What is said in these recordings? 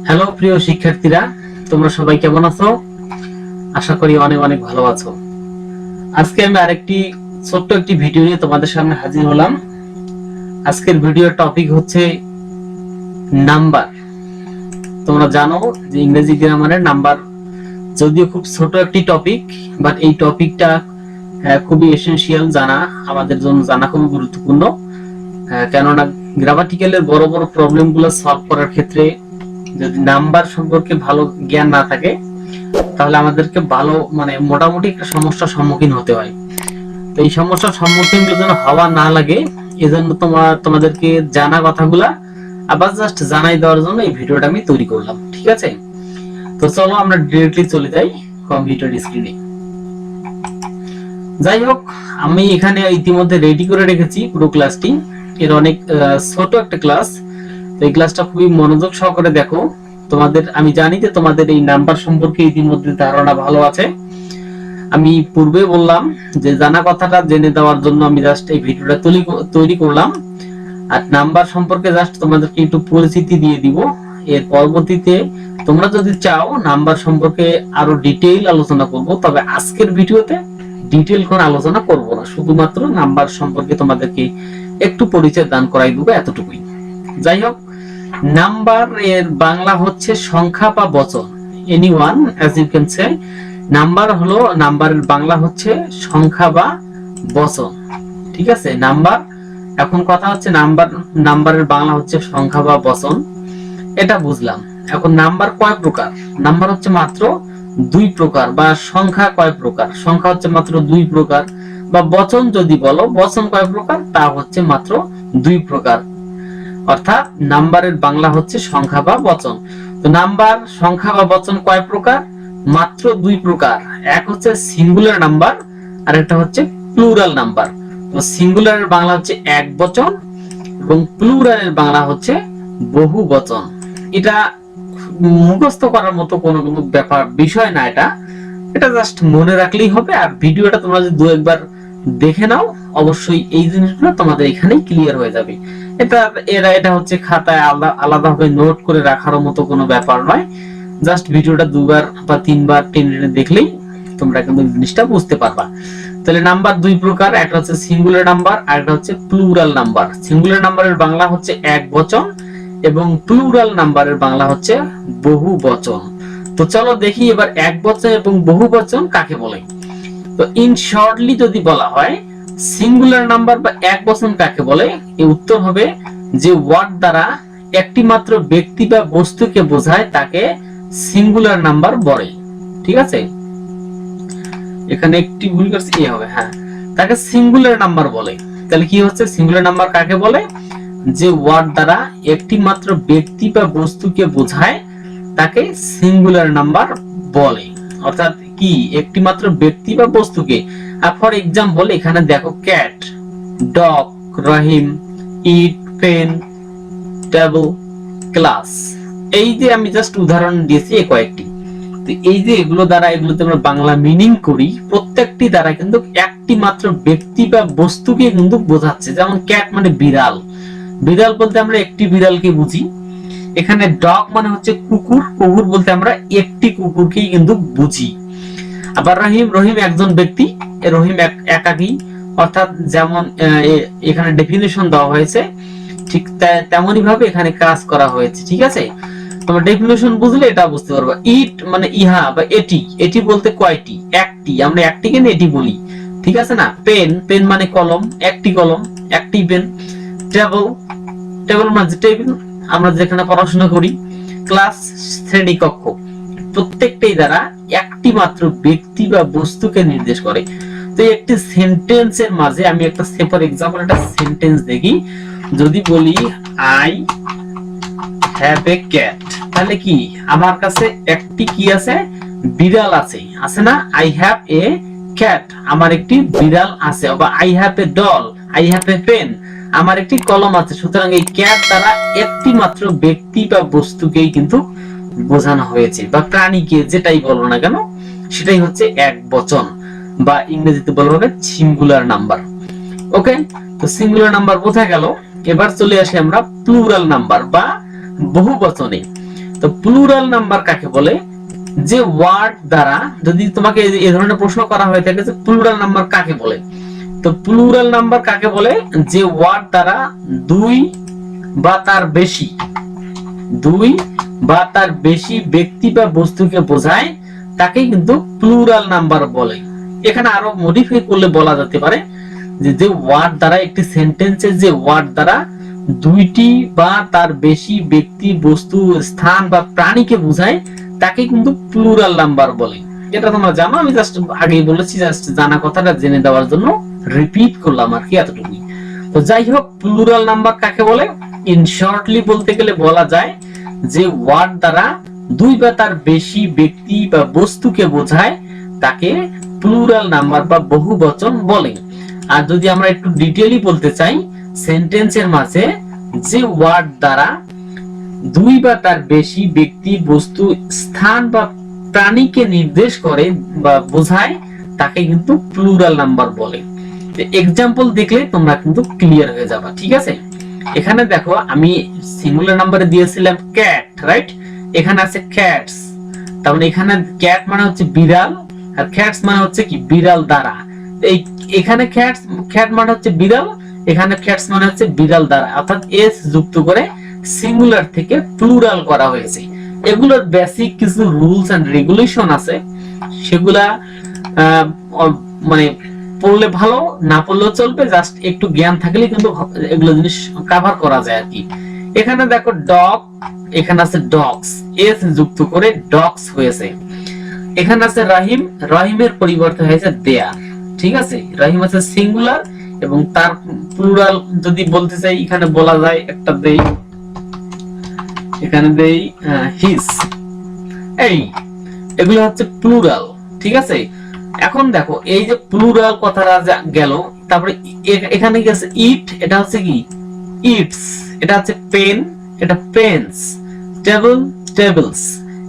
Hello প্রিয় শিক্ষার্থীরা, তোমরা সবাই কেমন আছো? আশা করি অনেক অনেক ভালো আছো। আজকে আমি আরেকটি ছোট্ট একটি ভিডিও নিয়ে তোমাদের সামনে হাজির হলাম। আজকের ভিডিওর টপিক হচ্ছে নাম্বার। তোমরা জানো যে ইংরেজি গ্রামারের নাম্বার যদিও খুব ছোট একটি টপিক, বাট এই টপিকটা খুবই এসেনশিয়াল জানা, আমাদের জন্য জানা খুবই গুরুত্বপূর্ণ। কেননা গ্রামাটিক্যালের বড় বড় প্রবলেমগুলো সলভ করার ক্ষেত্রে যদি নাম্বার সম্পর্কে ভালো জ্ঞান না থাকে তাহলে আমাদেরকে ভালো মোটামুটি একটা সমস্যার সম্মুখীন হতে হয়। তো এই সমস্যার সম্মুখীন যেন হওয়া না লাগে এজন্য তোমাদেরকে জানা কথাগুলা আবার জাস্ট জানাই দেওয়ার জন্য এই ভিডিওটা আমি তৈরি করলাম। ঠিক আছে, তো চলো আমরা ডিরেক্টলি চলে যাই কম্পিউটার স্ক্রিনে। যাই হোক, আমি এখানে ইতিমধ্যে রেডি করে রেখেছি পুরো ক্লাসটি। এর অনেক ছোট একটা ক্লাস, তো এই ক্লাসটা খুবই মনোযোগ সহকারে দেখো। আমি জানি যে তোমাদের এই নাম্বার সম্পর্কে ইতিমধ্যে ধারণা ভালো আছে। আমি পূর্বে বললাম যে জানা কথাটা জেনে দেওয়ার জন্য আমি জাস্ট এই ভিডিওটা তৈরি করলাম। আর নাম্বার সম্পর্কে জাস্ট তোমাদেরকে একটু পরিচিতি দিয়ে দিব। এর পরবর্তীতে তোমরা যদি চাও নাম্বার সম্পর্কে আরো ডিটেইল আলোচনা করব, তবে আজকের ভিডিওতে ডিটেইল কোনো আলোচনা করব না, শুধুমাত্র নাম্বার সম্পর্কে তোমাদেরকে একটু পরিচয় দান করাই দেবো, এতটুকুই। যাই হোক, নাম্বার এর বাংলা হচ্ছে সংখ্যা বা বচন। Anyone as you can say, নাম্বারের বাংলা হচ্ছে সংখ্যা বা বচন। ঠিক আছে, নাম্বার, এখন কথা হচ্ছে নাম্বারের বাংলা হচ্ছে সংখ্যা বা বচন, এটা বুঝলাম। এখন নাম্বার কয় প্রকার? নাম্বার হচ্ছে মাত্র দুই প্রকার। বা সংখ্যা কয় প্রকার? সংখ্যা হচ্ছে মাত্র দুই প্রকার। বা বচন যদি বলো, বচন কয় প্রকার? তা হচ্ছে মাত্র দুই প্রকার। অর্থাৎ নাম্বারের বাংলা হচ্ছে সংখ্যা বা বচন। তো নাম্বার, সংখ্যা বা বচন কয় প্রকার? মাত্র দুই প্রকার। এক হচ্ছে সিঙ্গুলার নাম্বার, আর একটা হচ্ছে প্লুরাল নাম্বার। তো সিঙ্গুলারের বাংলা হচ্ছে এক বচন এবং প্লুরালের বাংলা হচ্ছে বহু বচন। এটা মুখস্থ করার মতো কোনো বিষয় না, এটা জাস্ট মনে রাখলেই হবে। আর ভিডিওটা তোমরা যদি দু একবার দেখে নাও, অবশ্যই এই জিনিসগুলো তোমাদের এখানেই ক্লিয়ার হয়ে যাবে। এটা হচ্ছে খাতায় আলাদাভাবে নোট করে রাখার মতো কোনো ব্যাপার নয়। জাস্ট ভিডিওটা দুবার বা তিনবার টেনে দেখলেই তোমরা কিন্তু জিনিসটা বুঝতে পারবা। তাহলে নাম্বার দুই প্রকার, একটা হচ্ছে সিঙ্গুলার নাম্বার আর একটা হচ্ছে প্লুরাল নাম্বার। সিঙ্গুলার নাম্বারের বাংলা হচ্ছে এক বচন এবং প্লুরাল নাম্বারের বাংলা হচ্ছে বহু বচন। তো চলো দেখি এবার এক বচন এবং বহু বচন কাকে বলে। তো ইন শর্টলি যদি বলা হয় সিঙ্গুলার নাম্বার বা এক বচন কাকে বলে, এর উত্তর হবে যে ওয়ার্ড দ্বারা একটি মাত্র ব্যক্তি বা বস্তুকে বোঝায় তাকে সিঙ্গুলার নাম্বার বলে। ঠিক আছে, এখানে একটি ভুল করছি, এ হবে, হ্যাঁ, তাকে সিঙ্গুলার নাম্বার বলে। তাহলে কি হচ্ছে, সিঙ্গুলার নাম্বার কাকে বলে? যে ওয়ার্ড দ্বারা একটি মাত্র ব্যক্তি বা বস্তুকে বোঝায় তাকে সিঙ্গুলার নাম্বার বলে। অর্থাৎ কি, একটি মাত্র ব্যক্তি বা বস্তুকে। ফর এক্সাম্পল এখানে দেখো, ক্যাট, ডগ, রহিম, ইট, পেন, টেবল, ক্লাস। এই যে আমি জাস্ট উদাহরণ দিয়েছি এই কয়েকটি। তো এই যে এগুলো দ্বারা, এগুলোতে আমরা বাংলা মিনিং করি, প্রত্যেকটি দ্বারা কিন্তু একটি মাত্র ব্যক্তি বা বস্তুকে কিন্তু বোঝাচ্ছে। যেমন ক্যাট মানে বিড়াল, বিড়াল বলতে আমরা একটি বিড়ালকে বুঝি। এখানে ডগ মানে হচ্ছে কুকুর, কুকুর বলতে আমরা একটি কুকুরকেই কিন্তু বুঝি। আবার রহিম, রহিম একজন ব্যক্তি, রহিম একাকী। অর্থাৎ যেমন এখানে ডেফিনিশন দেওয়া হয়েছে, ঠিক তেমনই ভাবে এখানে কাজ করা হয়েছে। ঠিক আছে, তোমরা ডেফিনিশন বুঝলে এটা বুঝতে পারবা। ইট মানে ইহা বা এটি, এটি বলতে কয়টি? একটি, আমরা একটিকে নিয়ে এটি বলি। ঠিক আছে না? পেন, পেন মানে কলম, একটি কলম, একটি পেন। টেবল, টেবল মানে টেবিল, আমরা যেখানে পড়াশোনা করি। ক্লাস, শ্রেণী কক্ষ। প্রত্যেকটাই দ্বারা একটি মাত্র ব্যক্তি বা বস্তুকে নির্দেশ করে। তো একটি সেন্টেন্সের মাঝে আমি একটা ফর এক্সাম্পল একটা সেন্টেন্স দেখি। যদি বলি আই হ্যাভ এ ক্যাট, তাহলে কি, আমার কাছে একটি কি আছে? বিড়াল আছে, আছে না? আই হ্যাভ এ ক্যাট, আমার একটি বিড়াল আছে। বা I have a doll, I have a pen, আমার একটি কলম আছে। সুতরাং এই ক্যাট দ্বারা একটি মাত্র ব্যক্তি বা বস্তুকেই কিন্তু বোঝানো হয়েছে, বা প্রাণীকে, যেটাই বলো না কেন, সেটাই হচ্ছে এক বচন, বা ইংরেজিতে বলা হবে সিঙ্গুলার নাম্বার। ওকে, তো সিঙ্গুলার নাম্বার বোঝা গেল। এবার চলে আসি আমরা প্লুরাল নাম্বার বা বহু বচনে। তো তো প্লুরাল নাম্বার কাকে বলে? যে ওয়ার্ড দ্বারা, যদি তোমাকে এই ধরনের প্রশ্ন করা হয়ে থাকে যে প্লুরাল নাম্বার কাকে বলে, তো প্লুরাল নাম্বার কাকে বলে? যে ওয়ার্ড দ্বারা দুই বা তার বেশি ব্যক্তি বা বস্তুকে বোঝায় তাকে কিন্তু প্লুরাল নাম্বার বলে। এখানে আরো মডিফাই করলে বলা যেতে পারে যে ওয়ার্ড দ্বারা, একটি সেন্টেন্সে যে ওয়ার্ড দ্বারা দুইটি বা তার বেশি ব্যক্তি, বস্তু, স্থান বা প্রাণীকে বোঝায় তাকে কিন্তু প্লুরাল নাম্বার বলে। এটা তোমরা জানো, আমি জাস্ট আগেই বলেছি, জাস্ট জানা কথাটা জেনে দেওয়ার জন্য রিপিট করলাম আর কি, এতটুকুই। তো যাই হোক, প্লুরাল নাম্বার কাকে বলে? ইন শর্টলি বলতে গেলে বলা যায় যে ওয়ার্ড দ্বারা দুই বা তার বেশি ব্যক্তি বা বস্তুকে বোঝায় তাকে প্লুরাল নাম্বার বা বহুবচন বলে। আর যদি আমরা একটু ডিটেইলি বলতে চাই, সেন্টেন্সের মাঝে যে ওয়ার্ড দ্বারা দুই বা তার বেশি ব্যক্তি, বস্তু, স্থান বা প্রাণীকে নির্দেশ করে বা বোঝায় তাকে কিন্তু প্লুরাল নাম্বার বলে। এক্সাম্পল দেখলে তোমরা কিন্তু ক্লিয়ার হয়ে যাবে, ঠিক আছে? এখানে দেখো, আমি সিঙ্গুলার নাম্বারে দিয়েছিলাম ক্যাট, রাইট? এখানে আছে ক্যাটস, তার মানে এখানে ক্যাট মানে হচ্ছে বিড়াল, আর ক্যাটস মানে হচ্ছে কি বিড়াল দ্বারা। এই এখানে ক্যাট মানে হচ্ছে বিড়াল, এখানে ক্যাটস মানে হচ্ছে বিড়াল দ্বারা, অর্থাৎ এস যুক্ত করে সিঙ্গুলার থেকে প্লুরাল করা হয়েছে। এগুলোর বেসিক কিছু রুলস এন্ড রেগুলেশন আছে, সেগুলা মানে পড়লে ভালো, না পড়লেও চলবে, জাস্ট একটু জ্ঞান থাকলে কিন্তু এগুলো জিনিস কভার করা যায় আর কি। এখানে দেখো ডগ, এখানে আছে ডগস, এস যুক্ত করে ডগস হয়েছে। এখানে আছে রাহিম, রাহিমের পরিবর্তে হয়েছে দেয়ার, ঠিক আছে? রাহিম আছে সিঙ্গুলার এবং তার প্লুরাল যদি বলতে চাই এখানে বলা যায়, একটা দেই, এখানে দেই হিস। এই এগুলো হচ্ছে প্লুরাল, ঠিক আছে? এখন দেখো, এই যে প্লুরাল কথাটা গেল, তারপরে এখানে কি আছে? ইট, এটা হচ্ছে কি ইটস, এটা হচ্ছে পেন, এটা পেন্স, টেবল, টেবলস,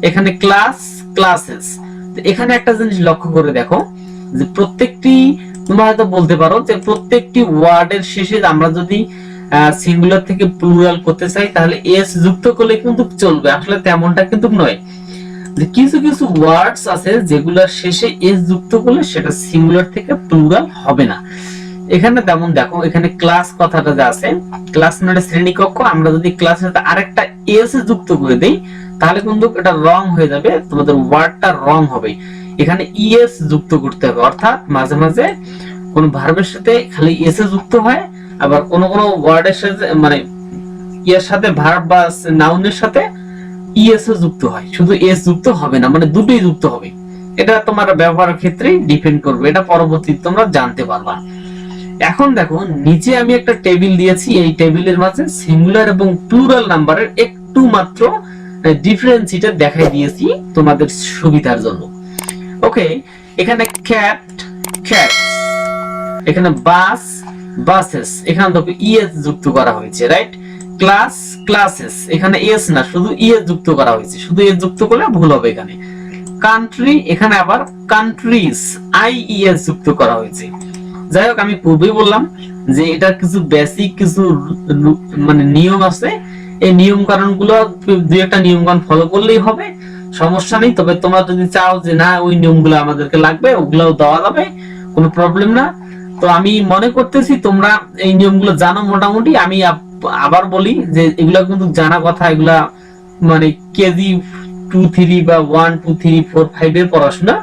এখানে ক্লাস, ক্লাসেস। তো এখানে একটা জিনিস লক্ষ্য করে দেখো যে প্রত্যেকটি, তোমরা হয়তো বলতে পারো যে প্রত্যেকটি ওয়ার্ডের শেষে আমরা যদি সিঙ্গুলার থেকে প্লুরাল করতে চাই তাহলে এস যুক্ত করলে কিন্তু চলবে। আসলে তেমনটা কিন্তু নয়, যে কিছু কিছু ওয়ার্ডস আছে যেগুলোর শেষে এস যুক্ত করলে সেটা সিঙ্গুলার থেকে প্লুরাল হবে না। এখানে তেমন দেখো, এখানে ক্লাস কথাটা যে আছে, ক্লাস মানে শ্রেণীকক্ষ, আমরা যদি ক্লাসের সাথে আরেকটা এস যুক্ত করে দেই তাহলে কিন্তু এটা রং হয়ে যাবে, তোমাদের ওয়ার্ডটা রং হবে। এখানে ইএস যুক্ত করতে হবে, অর্থাৎ মাঝে মাঝে কোন ভার্বের সাথে খালি এস যুক্ত হয়, আবার কোন কোন ওয়ার্ডের সাথে মানে এর সাথে ভার্ব বা নাউনের সাথে ইএস যুক্ত হয়, শুধু এস যুক্ত হবে না, মানে দুটোই যুক্ত হবে। এটা তোমার ব্যবহারের ক্ষেত্রে ডিপেন্ড করবে, এটা পরবর্তীতে তোমরা জানতে পারবা। এখন দেখো, নিচে আমি একটা টেবিল দিয়েছি, এই টেবিলের মাঝে সিঙ্গুলার এবং প্লুরাল নাম্বারের একটু মাত্র ডিফারেন্সিটা দেখাই দিয়েছি তোমাদের সুবিধার জন্য। ওকে, এখানে ক্যাট, ক্যাটস, এখানে বাস, বাসেস, এখানে দেখো ইএস যুক্ত করা হয়েছে, রাইট? ক্লাস, ক্লাসেস, এখানে এস না, শুধু ইএস যুক্ত করা হয়েছে, শুধু এস যুক্ত করলে ভুল হবে এখানে। কান্ট্রি, এখানে আবার কান্ট্রিজ, আইইএস যুক্ত করা হয়েছে। যাই হোক, আমি পূর্বেই বললাম যে এটা কিছু বেসিক কিছু মানে নিয়ম আছে, এই নিয়ম কারণ গুলো দুই একটা নিয়ম কারণ ফলো করলেই হবে, সমস্যা নেই। তবে তোমরা যদি চাও যে না ওই নিয়মগুলো আমাদেরকে লাগবে, ওগুলাও দেওয়া যাবে, কোনো প্রবলেম না। তো আমি মনে করতেছি তোমরা এই নিয়মগুলো জানো মোটামুটি। আমি আবার বলি যে এগুলা কিন্তু জানা কথা, এগুলা মানে কেজি 2 3 বা 1 2 3 4 5 এর পড়াশোনা,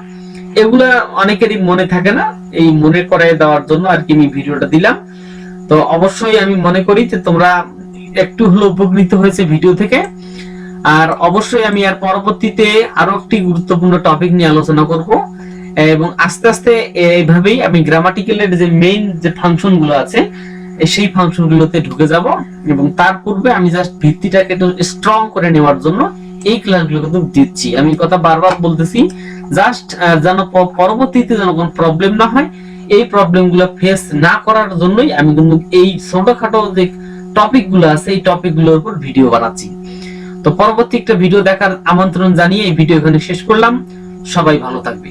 এগুলা অনেকেরই মনে থাকে না, এই মনে করাই দেওয়ার জন্য আর কি আমি ভিডিওটা দিলাম। তো অবশ্যই আমি মনে করি যে তোমরা একটু হলেও উপকৃত হয়েছে ভিডিও থেকে। আর অবশ্যই আমি আর পরবর্তীতে আরো একটি গুরুত্বপূর্ণ টপিক নিয়ে আলোচনা করব, এবং আস্তে আস্তে এইভাবেই আমি গ্রামাটিক্যালের যে মেইন যে ফাংশন গুলো আছে সেই ফাংশন গুলোতে ঢুকে যাব, এবং তার পূর্বে আমি জাস্ট ভিত্তিটাকে একটু স্ট্রং করে নেওয়ার জন্য এই ক্লাসগুলো কিন্তু দিচ্ছি। আমি কথা বারবার বলতেছি, জাস্ট যেন পরবর্তীতে যেন কোনো প্রবলেম না হয়, এই প্রবলেম গুলো ফেস না করার জন্যই আমি কিন্তু এই ছোটখাটো যে টপিক গুলো আছে এই টপিক গুলোর উপর ভিডিও বানাচ্ছি। তো পরবর্তী একটা ভিডিও দেখার আমন্ত্রণ জানিয়ে এই ভিডিও এখানে শেষ করলাম। সবাই ভালো থাকবে।